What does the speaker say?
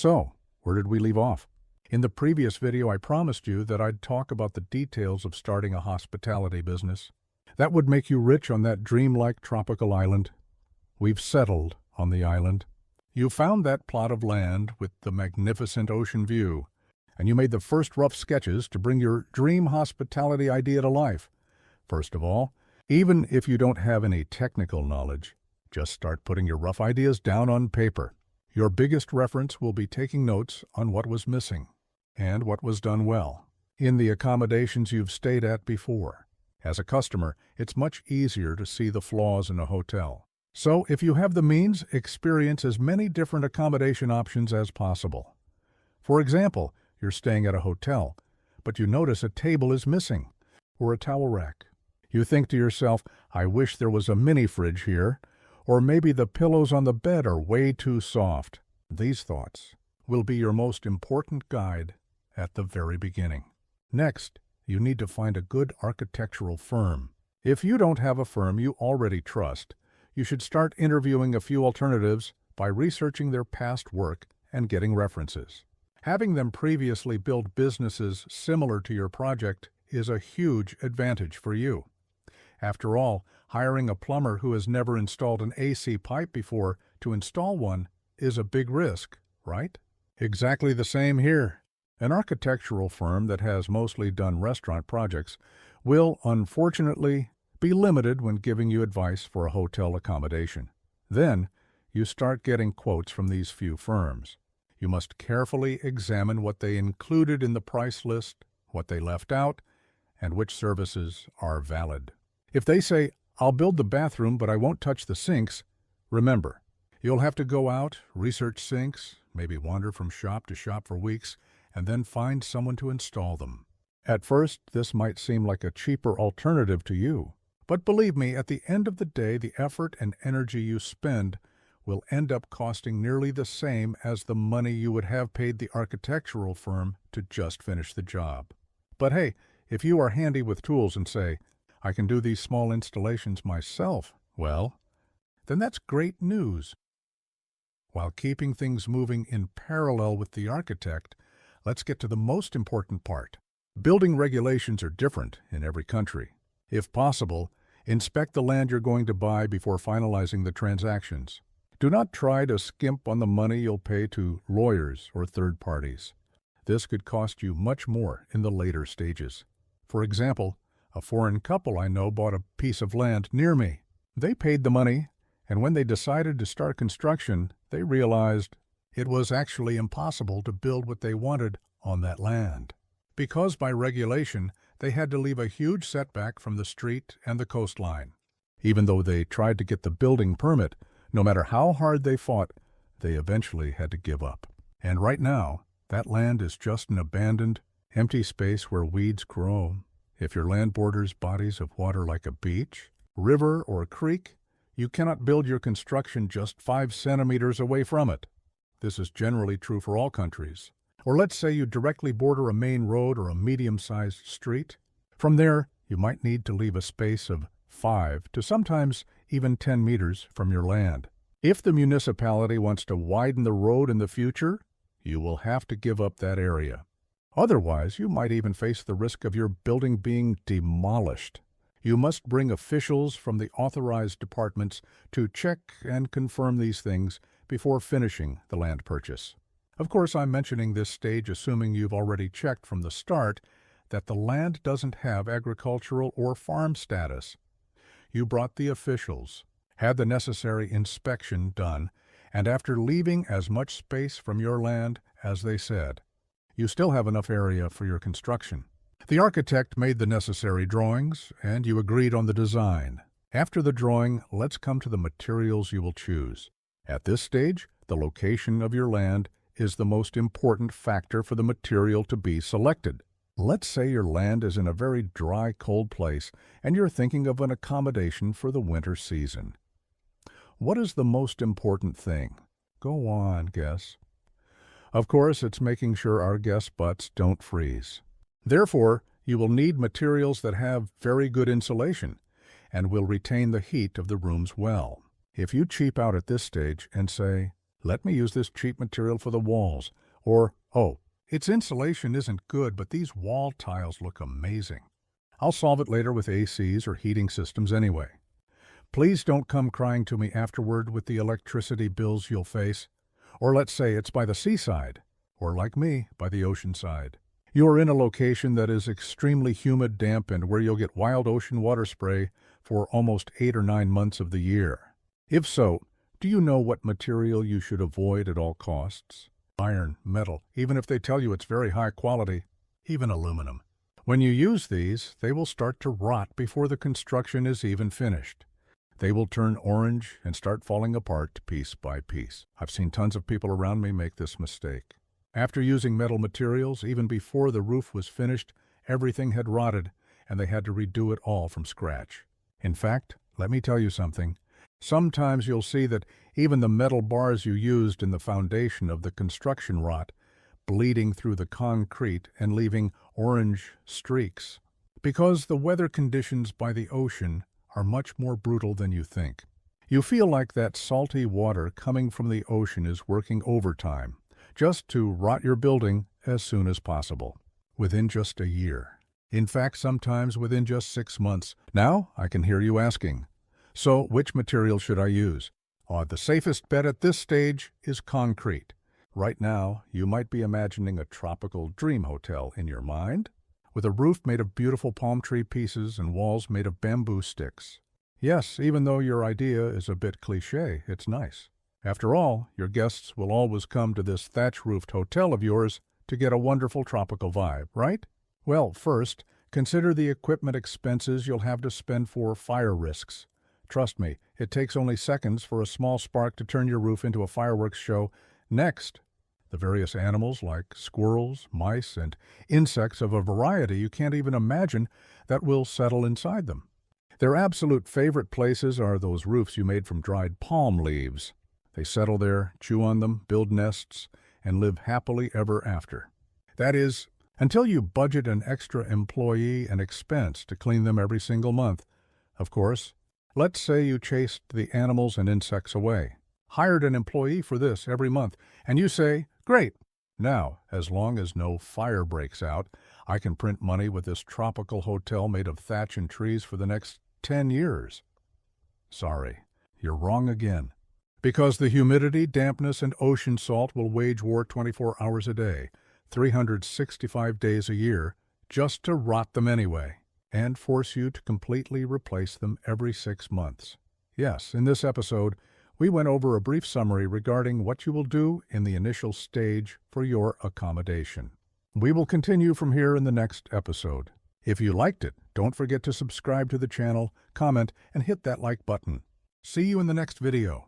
So, where did we leave off? In the previous video, I promised you that I'd talk about the details of starting a hospitality business. That would make you rich on that dreamlike tropical island. We've settled on the island. You found that plot of land with the magnificent ocean view, and you made the first rough sketches to bring your dream hospitality idea to life. First of all, even if you don't have any technical knowledge, just start putting your rough ideas down on paper. Your biggest reference will be taking notes on what was missing and what was done well in the accommodations you've stayed at before. As a customer, it's much easier to see the flaws in a hotel. So if you have the means, experience as many different accommodation options as possible. For example, you're staying at a hotel, but you notice a table is missing, or a towel rack. You think to yourself, I wish there was a mini fridge here, or maybe the pillows on the bed are way too soft. These thoughts will be your most important guide at the very beginning. Next, you need to find a good architectural firm. If you don't have a firm you already trust, you should start interviewing a few alternatives by researching their past work and getting references. Having them previously built businesses similar to your project is a huge advantage for you. After all, hiring a plumber who has never installed an AC pipe before to install one is a big risk, right? Exactly the same here. An architectural firm that has mostly done restaurant projects will, unfortunately, be limited when giving you advice for a hotel accommodation. Then, you start getting quotes from these few firms. You must carefully examine what they included in the price list, what they left out, and which services are valid. If they say, I'll build the bathroom but I won't touch the sinks, remember, you'll have to go out, research sinks, maybe wander from shop to shop for weeks, and then find someone to install them. At first, this might seem like a cheaper alternative to you. But believe me, at the end of the day, the effort and energy you spend will end up costing nearly the same as the money you would have paid the architectural firm to just finish the job. But hey, if you are handy with tools and say, I can do these small installations myself, well, then that's great news. While keeping things moving in parallel with the architect, let's get to the most important part. Building regulations are different in every country. If possible, inspect the land you're going to buy before finalizing the transactions. Do not try to skimp on the money you'll pay to lawyers or third parties. This could cost you much more in the later stages. For example, a foreign couple I know bought a piece of land near me. They paid the money, and when they decided to start construction, they realized it was actually impossible to build what they wanted on that land. Because by regulation, they had to leave a huge setback from the street and the coastline. Even though they tried to get the building permit, no matter how hard they fought, they eventually had to give up. And right now, that land is just an abandoned, empty space where weeds grow. If your land borders bodies of water like a beach, river, or creek, you cannot build your construction just 5 centimeters away from it. This is generally true for all countries. Or let's say you directly border a main road or a medium-sized street. From there, you might need to leave a space of 5 to sometimes even 10 meters from your land. If the municipality wants to widen the road in the future, you will have to give up that area. Otherwise, you might even face the risk of your building being demolished. You must bring officials from the authorized departments to check and confirm these things before finishing the land purchase. Of course, I'm mentioning this stage assuming you've already checked from the start that the land doesn't have agricultural or farm status. You brought the officials, had the necessary inspection done, and after leaving as much space from your land as they said, you still have enough area for your construction. The architect made the necessary drawings, and you agreed on the design. After the drawing, let's come to the materials you will choose. At this stage, the location of your land is the most important factor for the material to be selected. Let's say your land is in a very dry, cold place, and you're thinking of an accommodation for the winter season. What is the most important thing? Go on, guess. Of course, it's making sure our guests' butts don't freeze. Therefore, you will need materials that have very good insulation and will retain the heat of the rooms well. If you cheap out at this stage and say, Let me use this cheap material for the walls. Or, oh, its insulation isn't good, but these wall tiles look amazing. I'll solve it later with ACs or heating systems anyway. Please don't come crying to me afterward with the electricity bills you'll face. Or let's say it's by the seaside, or like me, by the ocean side. You're in a location that is extremely humid, damp, and where you'll get wild ocean water spray for almost 8 or 9 months of the year. If so, do you know what material you should avoid at all costs? Iron, metal, even if they tell you it's very high quality, even aluminum. When you use these, they will start to rot before the construction is even finished. They will turn orange and start falling apart piece by piece. I've seen tons of people around me make this mistake. After using metal materials, even before the roof was finished, everything had rotted, and they had to redo it all from scratch. In fact, let me tell you something. Sometimes you'll see that even the metal bars you used in the foundation of the construction rot, bleeding through the concrete and leaving orange streaks. Because the weather conditions by the ocean are much more brutal than you think. You feel like that salty water coming from the ocean is working overtime, just to rot your building as soon as possible, within just a year. In fact, sometimes within just 6 months. Now, I can hear you asking, so which material should I use? The safest bet at this stage is concrete. Right now, you might be imagining a tropical dream hotel in your mind, with a roof made of beautiful palm tree pieces and walls made of bamboo sticks. Yes, even though your idea is a bit cliché, it's nice. After all, your guests will always come to this thatch-roofed hotel of yours to get a wonderful tropical vibe, right? Well, first, consider the equipment expenses you'll have to spend for fire risks. Trust me, it takes only seconds for a small spark to turn your roof into a fireworks show. Next, the various animals like squirrels, mice, and insects of a variety you can't even imagine that will settle inside them. Their absolute favorite places are those roofs you made from dried palm leaves. They settle there, chew on them, build nests, and live happily ever after. That is, until you budget an extra employee and expense to clean them every single month. Of course, let's say you chased the animals and insects away, hired an employee for this every month, and you say, great, now, as long as no fire breaks out, I can print money with this tropical hotel made of thatch and trees for the next 10 years. Sorry, you're wrong again. Because the humidity, dampness, and ocean salt will wage war 24 hours a day, 365 days a year, just to rot them anyway, and force you to completely replace them every 6 months. Yes, in this episode, we went over a brief summary regarding what you will do in the initial stage for your accommodation. We will continue from here in the next episode. If you liked it, don't forget to subscribe to the channel, comment, and hit that like button. See you in the next video.